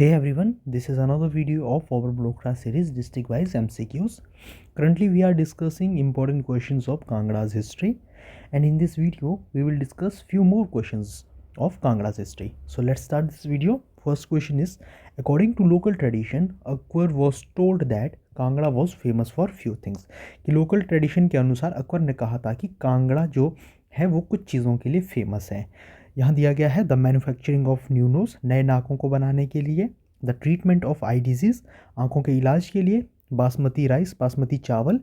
Hey everyone, this is another video of our blog class series district wise MCQs. Currently we are discussing important questions of Kangra's history, and in this video we will discuss few more questions of Kangra's history. So let's start this video. First question is, according to local tradition, Akbar was told that Kangra was famous for few things. कि local tradition के अनुसार अकबर ने कहा था कि कांगड़ा जो है वो कुछ चीज़ों के लिए फेमस है. यहाँ दिया गया है the manufacturing of new nose, नए नाकों को बनाने के लिए, the treatment of eye disease, आँखों के इलाज के लिए, बासमती राइस, बासमती चावल,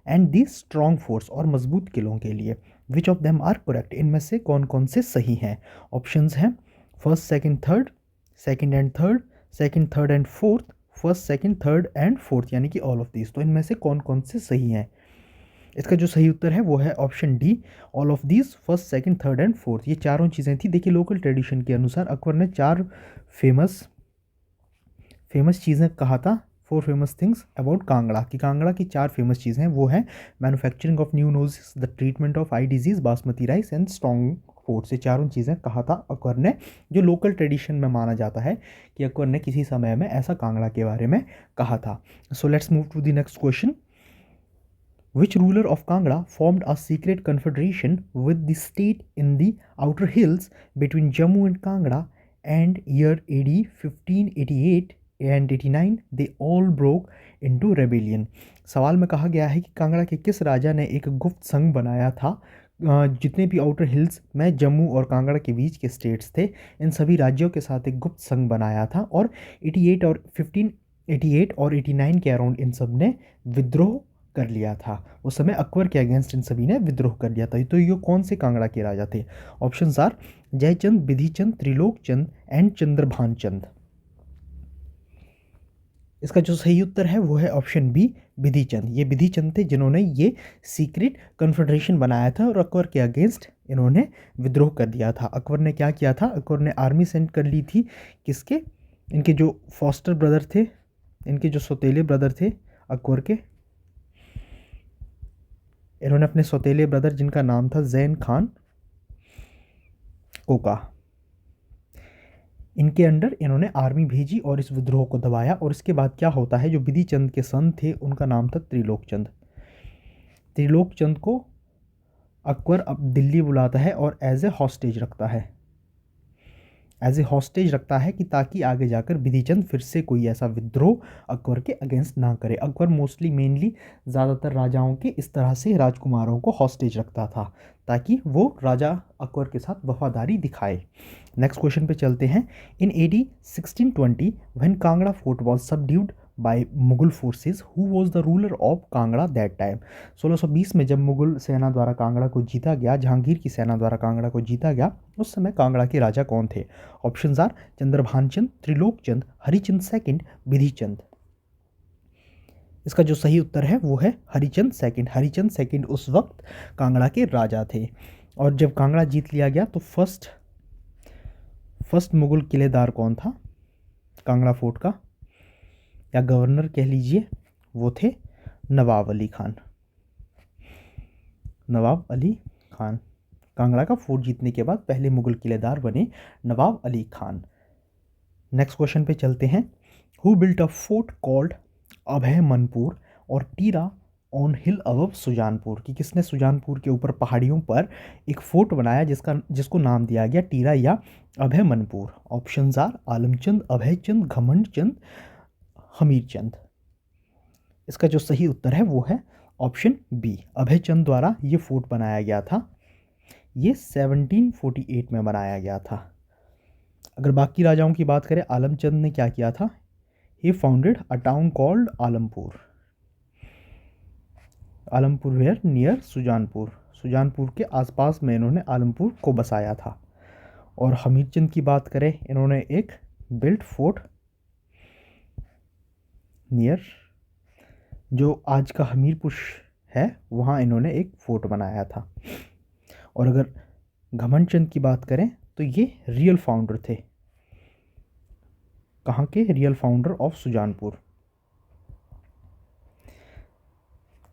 एंड दी स्ट्रॉन्ग फोर्स और मजबूत किलों के लिए. Which of them are correct, इनमें से कौन कौन से सही हैं. ऑप्शंस हैं first second third, second and third, second third and fourth, first second third and fourth, यानी कि ऑल ऑफ दीज. तो इनमें से कौन कौन से सही हैं. इसका जो सही उत्तर है वो है option D, all of these, first second third and fourth. ये चारों चीज़ें थी. देखिए लोकल ट्रेडिशन के अनुसार अकबर ने चार फेमस चीज़ें कहा था, 4 फेमस थिंग्स अबाउट कांगड़ा, कि कांगड़ा की 4 फेमस चीज़ें हैं. वो है manufacturing of new noses, the treatment of eye disease, basmati rice and strong force. ये चारों चीज़ें कहा था अकबर ने, जो लोकल ट्रेडिशन में माना जाता है कि अकबर ने किसी समय में ऐसा कांगड़ा के बारे में कहा था. So let's move to the next question. Which ruler of Kangra formed a secret confederation with the state in the outer hills between Jammu and Kangra, and year AD 1588 and 89 they all broke into rebellion. सवाल में कहा गया है कि कांगड़ा के किस राजा ने एक गुप्त संघ बनाया था. जितने भी आउटर हिल्स में जम्मू और कांगड़ा के बीच के स्टेट्स थे, इन सभी राज्यों के साथ एक गुप्त संघ बनाया था, और 1588 और 89 के अराउंड इन सब ने विद्रोह कर लिया था. उस समय अकबर के अगेंस्ट इन सभी ने विद्रोह कर लिया था. तो ये कौन से कांगड़ा के राजा थे. Options are Jaichand, Vidhichand, Trilokchand and Chandrabhan Chand. इसका जो सही उत्तर है वो है ऑप्शन बी, विधिचंद. ये विधिचंद थे जिन्होंने ये सीक्रेट कन्फेडरेशन बनाया था और अकबर के अगेंस्ट इन्होंने विद्रोह कर दिया था. अकबर ने क्या किया था, अकबर ने आर्मी सेंड कर ली थी. किसके, इनके जो फॉस्टर ब्रदर थे, इनके जो सौतेले ब्रदर थे अकबर के, इन्होंने अपने सौतेले ब्रदर जिनका नाम था जैन खान कोका, इनके अंडर इन्होंने आर्मी भेजी और इस विद्रोह को दबाया. और इसके बाद क्या होता है, जो विधिचंद के सन थे उनका नाम था त्रिलोकचंद. त्रिलोकचंद को अकबर अब दिल्ली बुलाता है और एज ए हॉस्टेज रखता है कि ताकि आगे जाकर विधिचंद फिर से कोई ऐसा विद्रोह अकबर के अगेंस्ट ना करे. अकबर मेनली ज़्यादातर राजाओं के इस तरह से राजकुमारों को हॉस्टेज रखता था ताकि वो राजा अकबर के साथ वफादारी दिखाए. नेक्स्ट क्वेश्चन पे चलते हैं. In AD 1620 when Kangra fort was subdued by Mughal forces, who was the ruler of Kangra that time. 1620 में जब मुगल सेना द्वारा कांगड़ा को जीता गया, जहांगीर की सेना द्वारा कांगड़ा को जीता गया, उस समय कांगड़ा के राजा कौन थे. Options are Chandrabhan Chand, Trilokchand, Harichand second, Vidhichand. इसका जो सही उत्तर है वो है हरिचंद सेकंड. हरिचंद सेकंड उस वक्त कांगड़ा के राजा थे. और जब कांगड़ा जीत लिया गया तो फर्स्ट मुगल किलेदार कौन था कांगड़ा फोर्ट का, या गवर्नर कह लीजिए, वो थे नवाब अली खान. कांगड़ा का फोर्ट जीतने के बाद पहले मुगल किलेदार बने नवाब अली खान. नेक्स्ट क्वेश्चन पे चलते हैं. Who built a fort called Abhay Manpur और Tira on hill above Sujanpur, कि किसने सुजानपुर के ऊपर पहाड़ियों पर एक फोर्ट बनाया जिसको नाम दिया गया टीरा या अभय मनपुर. Options are Alamchand, Abhaychand, Ghamandchand, Hamirchand. इसका जो सही उत्तर है वो है ऑप्शन बी, अभयचंद द्वारा ये फोर्ट बनाया गया था. ये 1748 में बनाया गया था. अगर बाकी राजाओं की बात करें, आलमचंद ने क्या किया था, he founded a town called Alampur where near Sujanpur के आसपास में इन्होंने आलमपुर को बसाया था. और हमीरचंद की बात करें, इन्होंने एक बिल्ट फोर्ट नियर जो आज का हमीरपुर है वहाँ इन्होंने एक फोर्ट बनाया था. और अगर घमंडचंद की बात करें तो ये रियल फाउंडर थे. कहाँ के, रियल फाउंडर ऑफ सुजानपुर.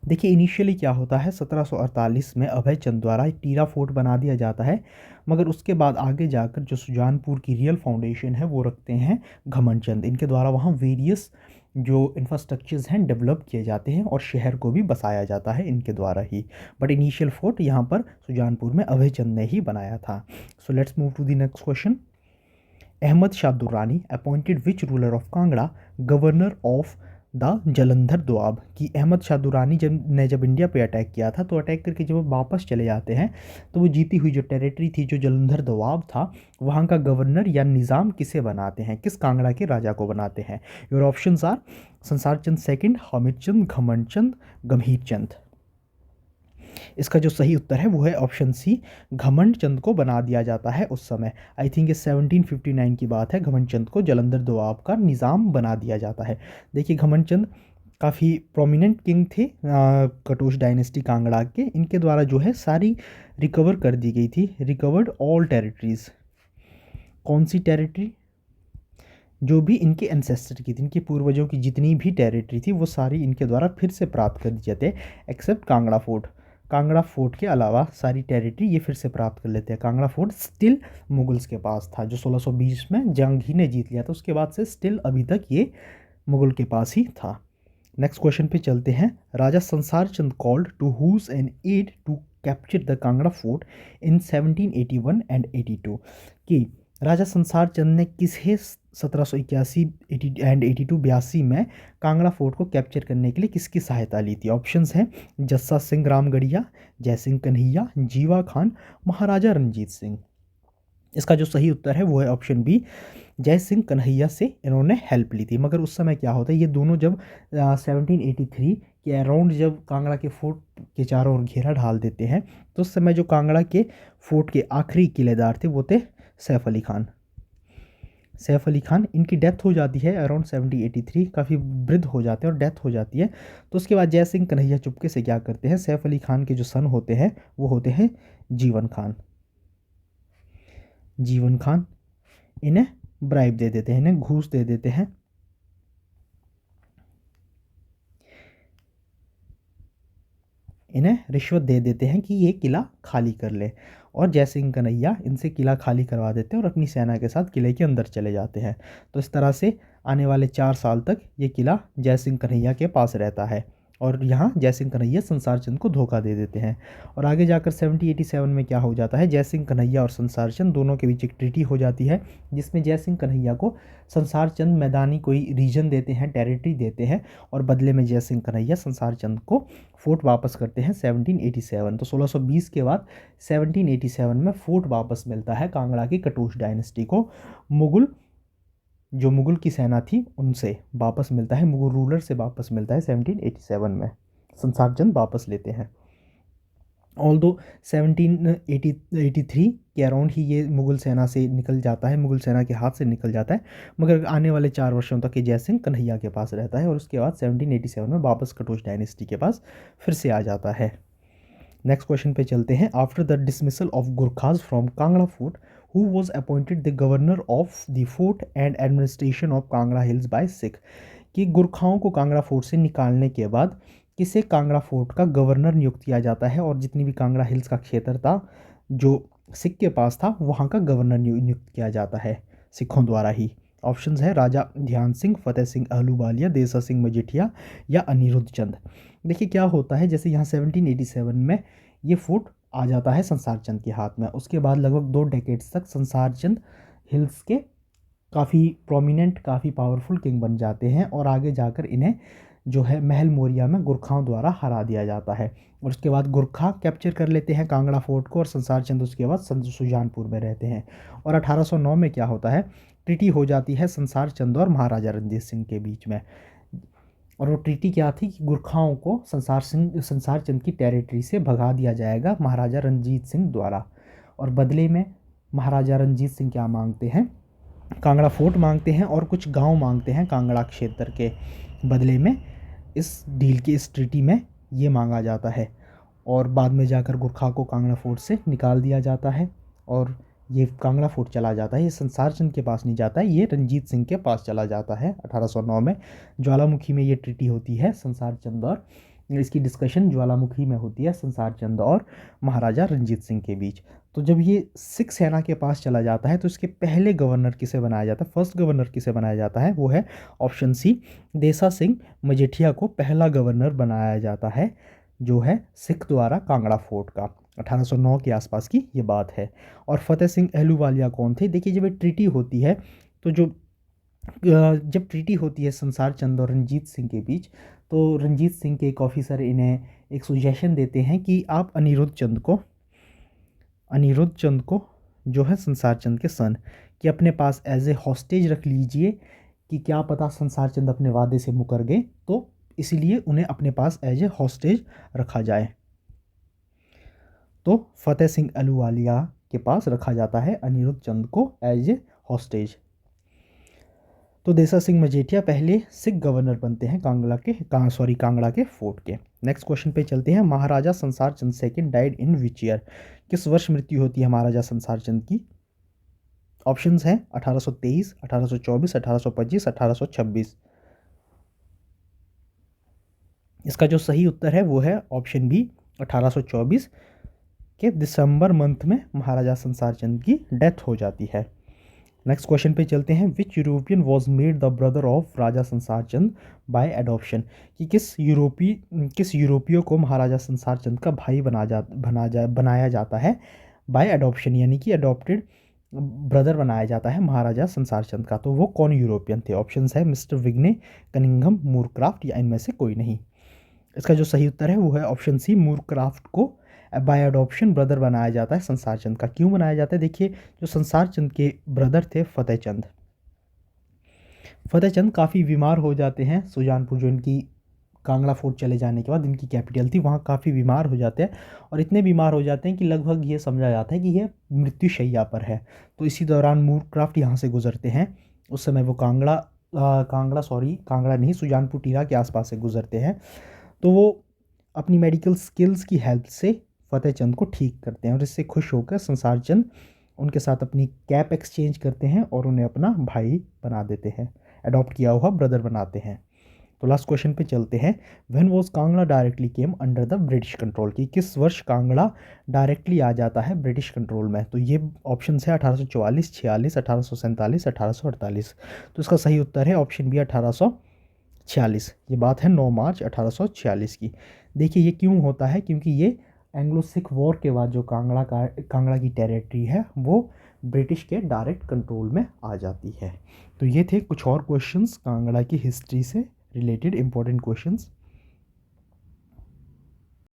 देखिए इनिशियली क्या होता है, 1748 में अभय चंद द्वारा टीरा फोर्ट बना दिया जाता है, मगर उसके बाद आगे जाकर जो सुजानपुर की रियल फाउंडेशन है वो रखते हैं घमंड चंद। इनके द्वारा वहाँ वेरियस जो इंफ्रास्ट्रक्चर्स हैं डेवलप किए जाते हैं और शहर को भी बसाया जाता है इनके द्वारा ही। बट इनिशियल फोर्ट यहाँ पर सुजानपुर में अभय चंद ने ही बनाया था। So let's move to the next question. Ahmad Shah Durrani appointed which ruler of Kangra governor of the Jalandhar Doab. कि अहमद शाह दुर्रानी जब इंडिया पे अटैक किया था, तो अटैक करके जब वो वापस चले जाते हैं तो वो जीती हुई जो टेरिटरी थी, जो जलंधर दोआब था, वहाँ का गवर्नर या निज़ाम किसे बनाते हैं, किस कांगड़ा के राजा को बनाते हैं। योर ऑप्शंस आर संसार चंद सेकंड, हामिद चंद, घमंड चंद, गंभीर चंद। इसका जो सही उत्तर है वो है ऑप्शन सी, घमंड चंद को बना दिया जाता है उस समय। आई थिंक ये 1759 की बात है, घमंड चंद को जलंधर दोआब का निज़ाम बना दिया जाता है। देखिए घमंड चंद काफ़ी प्रोमिनेंट किंग थे कटोच डायनेस्टी कांगड़ा के। इनके द्वारा जो है सारी रिकवर कर दी गई थी, रिकवर्ड ऑल टेरिटरीज। कौन सी टेरिटरी? जो भी इनके एंसेस्टर की थी, इनके पूर्वजों की जितनी भी टेरिटरी थी वो सारी इनके द्वारा फिर से प्राप्त कर दी जाते हैं, except Kangra fort. Kangra fort के अलावा सारी टेरिटरी ये फिर से प्राप्त कर लेते हैं। कांगड़ा फोर्ट स्टिल मुगल्स के पास था, जो 1620 में जहांगीर ने जीत लिया था, उसके बाद से स्टिल अभी तक ये मुगल के पास ही था। नेक्स्ट क्वेश्चन पे चलते हैं। Raja Sansar Chand called to whose an aid to capture the Kangra fort in 1781 and 82। कि राजा संसार चंद ने किसे 1781 एंड 82 में कांगड़ा फोर्ट को कैप्चर करने के लिए किसकी सहायता ली थी? ऑप्शंस हैं जस्सा सिंह रामगढ़िया, जय सिंह कन्हैया, जीवा खान, महाराजा रंजीत सिंह। इसका जो सही उत्तर है वो है ऑप्शन बी, जय सिंह कन्हैया से इन्होंने हेल्प ली थी। मगर उस समय क्या होता है, ये दोनों जब 1783 के अराउंड जब कांगड़ा के फोर्ट के चारों ओर घेरा ढाल देते हैं, तो उस समय जो कांगड़ा के फोर्ट के आखिरी किलेदार थे वो थे सैफ अली खान। सैफ अली खान, इनकी डेथ हो जाती है अराउंड 1783, काफ़ी वृद्ध हो जाते हैं और डेथ हो जाती है। तो उसके बाद जय सिंह कन्हैया चुपके से क्या करते हैं, सैफ अली खान के जो सन होते हैं वो होते हैं जीवन खान। जीवन खान इन्हें ब्राइब दे देते हैं, इन्हें घूस दे देते हैं, इन्हें रिश्वत दे देते हैं कि ये किला खाली कर ले। और जय सिंह कन्हैया इनसे किला खाली करवा देते हैं और अपनी सेना के साथ किले के अंदर चले जाते हैं। तो इस तरह से आने वाले 4 साल तक ये किला जय सिंह कन्हैया के पास रहता है और यहाँ जय सिंह कन्हैया संसार चंद को धोखा दे देते हैं। और आगे जाकर 1787 में क्या हो जाता है, जय सिंह कन्हैया और संसार चंद दोनों के बीच एक ट्रीटी हो जाती है, जिसमें जय सिंह कन्हैया को संसार चंद मैदानी कोई रीजन देते हैं, टेरिटरी देते हैं, और बदले में जय सिंह कन्हैया संसार चंद को फोर्ट वापस करते हैं 1787। तो 1620 के बाद 1787 में फोर्ट वापस मिलता है कांगड़ा की कटोच डायनेस्टी को। मुगल की सेना थी उनसे वापस मिलता है, मुगल रूलर से वापस मिलता है 1787 में, संसार चंद वापस लेते हैं। ऑल्दो 1783 के अराउंड ही ये मुगल सेना से निकल जाता है, मुगल सेना के हाथ से निकल जाता है, मगर आने वाले 4 वर्षों तक ये जय सिंह कन्हैया के पास रहता है और उसके बाद 1787 में वापस कटोच डायनेस्टी के पास फिर से आ जाता है। नेक्स्ट क्वेश्चन पे चलते हैं। After the dismissal of Gurkhas from Kangra fort, who was appointed the governor of the fort and administration of Kangra hills by Sikh. कि गुरखाओं को कांगड़ा फोर्ट से निकालने के बाद किसे कांगड़ा फोर्ट का गवर्नर नियुक्त किया जाता है और जितनी भी कांगड़ा हिल्स का क्षेत्र था जो सिख के पास था वहाँ का गवर्नर नियुक्त किया जाता है सिखों द्वारा ही। ऑप्शंस है राजा ध्यान सिंह, फतेह सिंह आहलूवालिया, देसा सिंह मजीठिया या अनिरुद्ध चंद। देखिए क्या होता है, जैसे यहाँ 1787 में ये फोर्ट आ जाता है संसार चंद के हाथ में, उसके बाद लगभग 2 डेकेड्स तक संसार चंद हिल्स के काफ़ी प्रोमिनेंट, काफ़ी पावरफुल किंग बन जाते हैं और आगे जाकर इन्हें जो है महल मोरिया में गुरखाओं द्वारा हरा दिया जाता है। और उसके बाद गुरखा कैप्चर कर लेते हैं कांगड़ा फोर्ट को और संसार चंद उसके बाद सुजानपुर में रहते हैं। और 1809 में क्या होता है, ट्रीटी हो जाती है संसार चंद और महाराजा रंजीत सिंह के बीच में। और वो ट्रीटी क्या थी कि गुरखाओं को संसार चंद की टेरिटरी से भगा दिया जाएगा महाराजा रंजीत सिंह द्वारा। और बदले में महाराजा रंजीत सिंह क्या मांगते हैं, कांगड़ा फोर्ट मांगते हैं और कुछ गांव मांगते हैं कांगड़ा क्षेत्र के बदले में। इस डील की, इस ट्रीटी में ये मांगा जाता है और बाद में जाकर गुरखा को कांगड़ा फोर्ट से निकाल दिया जाता है और ये कांगड़ा फोर्ट चला जाता है। ये संसार चंद के पास नहीं जाता है, ये रंजीत सिंह के पास चला जाता है 1809 में। ज्वालामुखी में ये ट्रीटी होती है संसार चंद और इसकी डिस्कशन ज्वालामुखी में होती है संसार चंद और महाराजा रंजीत सिंह के बीच। तो जब ये सिख सेना के पास चला जाता है तो इसके पहले गवर्नर किसे बनाया जाता है, फर्स्ट गवर्नर किसे बनाया जाता है, वो है ऑप्शन सी, देसा सिंह मजीठिया को पहला गवर्नर बनाया जाता है, जो है सिख द्वारा कांगड़ा फोर्ट का। 1809 के आसपास की ये बात है। और फतेह सिंह अहलूवालिया कौन थे? देखिए, जब ये ट्रीटी होती है तो जब ट्रीटी होती है संसार चंद और रंजीत सिंह के बीच, तो रंजीत सिंह के एक ऑफिसर इन्हें एक सुजेशन देते हैं कि आप अनिरुद्ध चंद को जो है संसार चंद के सन, कि अपने पास एज ए हॉस्टेज रख लीजिए, कि क्या पता संसार चंद अपने वादे से मुकर गए, तो इसीलिए उन्हें अपने पास एज ए हॉस्टेज रखा जाए। तो फतेह सिंह अहलूवालिया के पास रखा जाता है अनिरुद्ध चंद को एज ए हॉस्टेज। तो देसा सिंह मजीठिया पहले सिख गवर्नर बनते हैं कांगड़ा के फोर्ट के। नेक्स्ट क्वेश्चन पे चलते हैं। Maharaja Sansar Chand second died in which year? किस वर्ष मृत्यु होती है महाराजा संसार चंद की? ऑप्शंस हैं 1823, 1824, 1825, 1826। इसका जो सही उत्तर है वो है ऑप्शन बी, 1824 के दिसंबर मंथ में महाराजा संसार चंद की डेथ हो जाती है। नेक्स्ट क्वेश्चन पे चलते हैं। Which European was made the brother of Raja Sansar Chand bye adoption? कि किस यूरोपीय को महाराजा संसार चंद का भाई बनाया जाता है बाय एडॉप्शन, यानी कि अडॉप्टेड ब्रदर बनाया जाता है महाराजा संसार चंद का। तो वो कौन यूरोपियन थे? ऑप्शंस है मिस्टर विग्ने, कनिंघम, मूरक्राफ्ट, या इनमें से कोई नहीं। इसका जो सही उत्तर है वो है ऑप्शन सी, मूरक्राफ्ट को बाय अडॉप्शन ब्रदर बनाया जाता है संसार चंद का। क्यों बनाया जाता है? देखिए, जो संसार चंद के ब्रदर थे फतेह चंद काफ़ी बीमार हो जाते हैं। सुजानपुर, जो इनकी कांगड़ा फोर्ट चले जाने के बाद इनकी कैपिटल थी, वहाँ काफ़ी बीमार हो जाते हैं, और इतने बीमार हो जाते हैं कि लगभग ये समझा जाता है कि ये मृत्युशैया पर है। तो इसी दौरान मूरक्राफ्ट यहाँ से गुजरते हैं। उस समय वो कांगड़ा नहीं, सुजानपुर टीला के आसपास से गुजरते हैं। तो वो अपनी मेडिकल स्किल्स की हेल्प से फतेह चंद को ठीक करते हैं, और इससे खुश होकर संसार चंद उनके साथ अपनी कैप एक्सचेंज करते हैं और उन्हें अपना भाई बना देते हैं, अडॉप्ट किया हुआ ब्रदर बनाते हैं। तो लास्ट क्वेश्चन पे चलते हैं। When was Kangra directly came under the British control? की किस वर्ष कांगड़ा डायरेक्टली आ जाता है ब्रिटिश कंट्रोल में? तो ये ऑप्शन है 1844, 46, 1847, 1848। तो इसका सही उत्तर है ऑप्शन बी, 1846। ये बात है 9 मार्च 1846 की। देखिए, ये क्यों होता है? क्योंकि ये एंग्लो सिख वॉर के बाद जो कांगड़ा की टेरिटरी है वो ब्रिटिश के डायरेक्ट कंट्रोल में आ जाती है। तो ये थे कुछ और क्वेश्चंस कांगड़ा की हिस्ट्री से रिलेटेड इंपॉर्टेंट क्वेश्चंस।